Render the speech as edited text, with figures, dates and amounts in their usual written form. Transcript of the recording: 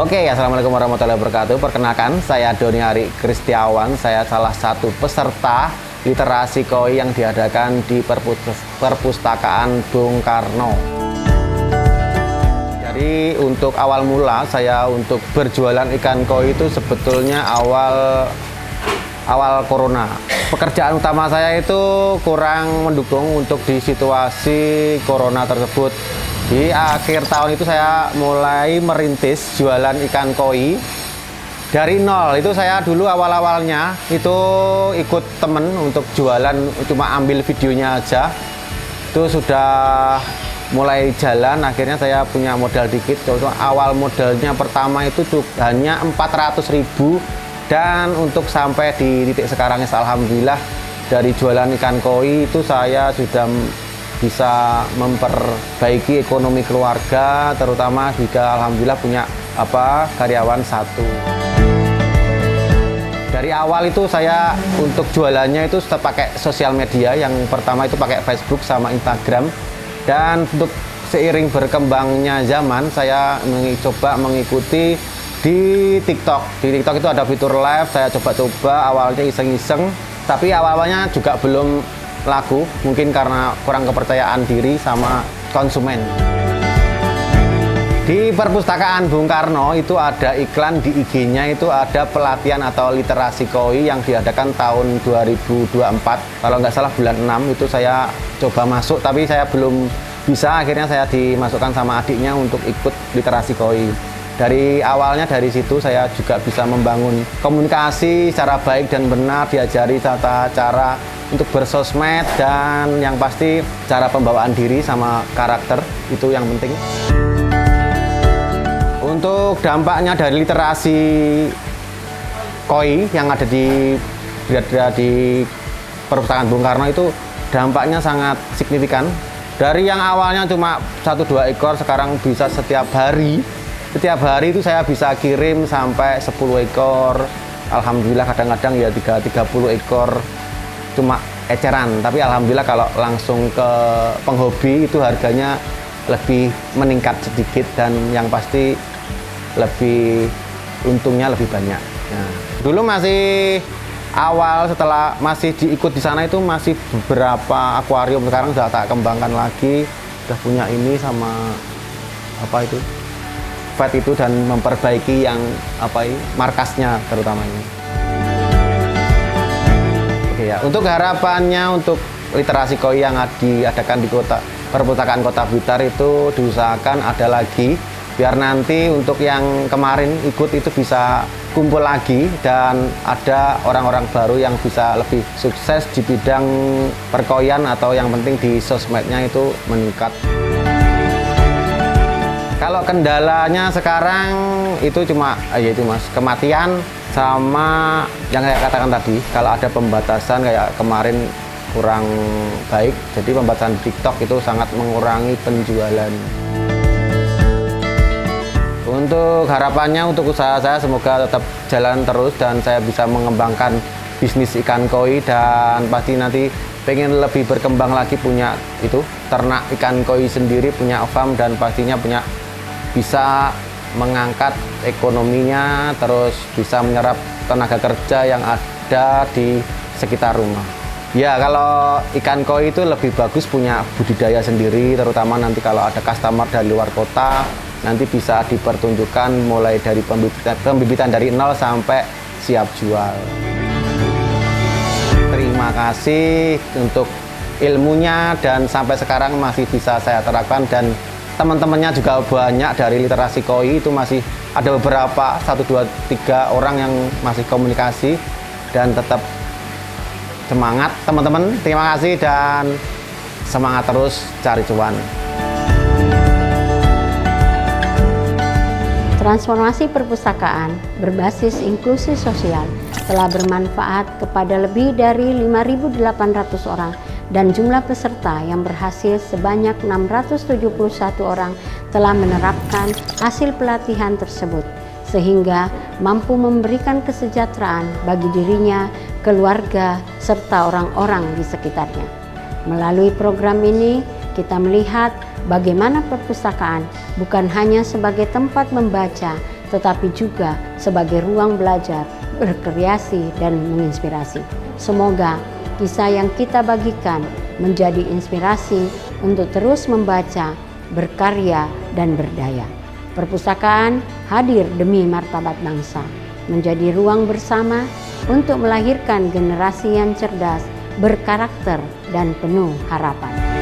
Oke, assalamualaikum warahmatullahi wabarakatuh. Perkenalkan, saya Doni Ari Kristiawan. Saya salah satu peserta literasi koi yang diadakan di Perpustakaan Bung Karno. Jadi untuk awal mula saya untuk berjualan ikan koi itu sebetulnya awal corona. Pekerjaan utama saya itu kurang mendukung untuk di situasi corona tersebut. Di akhir tahun itu saya mulai merintis jualan ikan koi dari nol. Itu saya dulu awal-awalnya itu ikut temen untuk jualan, cuma ambil videonya aja. Itu sudah mulai jalan, akhirnya saya punya modal dikit. Awal modalnya pertama itu hanya 400.000, dan untuk sampai di titik sekarang alhamdulillah dari jualan ikan koi itu saya sudah bisa memperbaiki ekonomi keluarga, terutama juga alhamdulillah punya karyawan satu. Dari awal itu saya untuk jualannya itu pakai sosial media. Yang pertama itu pakai Facebook sama Instagram, dan untuk seiring berkembangnya zaman saya mencoba mengikuti di TikTok. Di TikTok itu ada fitur live, saya coba-coba awalnya iseng-iseng, tapi awalnya juga belum laku, mungkin karena kurang kepercayaan diri sama konsumen. Di Perpustakaan Bung Karno itu ada iklan di IG-nya, itu ada pelatihan atau literasi koi yang diadakan tahun 2024. Kalau nggak salah bulan 6 itu saya coba masuk, tapi saya belum bisa, akhirnya saya dimasukkan sama adiknya untuk ikut literasi koi. Dari awalnya dari situ saya juga bisa membangun komunikasi secara baik dan benar, diajari tata cara untuk bersosmed, dan yang pasti cara pembawaan diri sama karakter itu yang penting. Untuk dampaknya dari literasi koi yang ada berada di Perpustakaan Bung Karno itu dampaknya sangat signifikan. Dari yang awalnya cuma 1-2 ekor, sekarang bisa setiap hari. Setiap hari itu saya bisa kirim sampai 10 ekor. Alhamdulillah kadang-kadang ya 30 ekor cuma eceran. Tapi alhamdulillah kalau langsung ke penghobi itu harganya lebih meningkat sedikit, dan yang pasti lebih untungnya lebih banyak. Nah, dulu masih awal, setelah masih diikut di sana itu masih beberapa akuarium, sekarang sudah tak kembangkan lagi, sudah punya ini sama vet itu, dan memperbaiki yang markasnya terutamanya. Oke ya, untuk harapannya untuk literasi koi yang diadakan di Perpustakaan Kota Blitar itu diusahakan ada lagi, biar nanti untuk yang kemarin ikut itu bisa kumpul lagi, dan ada orang-orang baru yang bisa lebih sukses di bidang perkoian, atau yang penting di sosmednya itu meningkat. Kalau kendalanya sekarang itu cuma yaitu kematian sama yang saya katakan tadi, kalau ada pembatasan kayak kemarin kurang baik, jadi pembatasan TikTok itu sangat mengurangi penjualan. Untuk harapannya untuk usaha saya semoga tetap jalan terus, dan saya bisa mengembangkan bisnis ikan koi, dan pasti nanti pengen lebih berkembang lagi, punya itu ternak ikan koi sendiri, punya farm, dan pastinya bisa mengangkat ekonominya, terus bisa menyerap tenaga kerja yang ada di sekitar rumah. Ya, kalau ikan koi itu lebih bagus punya budidaya sendiri, terutama nanti kalau ada customer dari luar kota, nanti bisa dipertunjukkan mulai dari pembibitan dari nol sampai siap jual. Terima kasih untuk ilmunya, dan sampai sekarang masih bisa saya terapkan, dan teman-temannya juga banyak dari literasi koi itu masih ada beberapa 1, 2, 3 orang yang masih komunikasi, dan tetap semangat teman-teman. Terima kasih dan semangat terus cari cuan. Transformasi perpustakaan berbasis inklusi sosial telah bermanfaat kepada lebih dari 5.800 orang, dan jumlah peserta yang berhasil sebanyak 671 orang telah menerapkan hasil pelatihan tersebut, sehingga mampu memberikan kesejahteraan bagi dirinya, keluarga, serta orang-orang di sekitarnya. Melalui program ini, kita melihat bagaimana perpustakaan bukan hanya sebagai tempat membaca, tetapi juga sebagai ruang belajar, berkreasi, dan menginspirasi. Semoga kisah yang kita bagikan menjadi inspirasi untuk terus membaca, berkarya, dan berdaya. Perpustakaan hadir demi martabat bangsa, menjadi ruang bersama untuk melahirkan generasi yang cerdas, berkarakter, dan penuh harapan.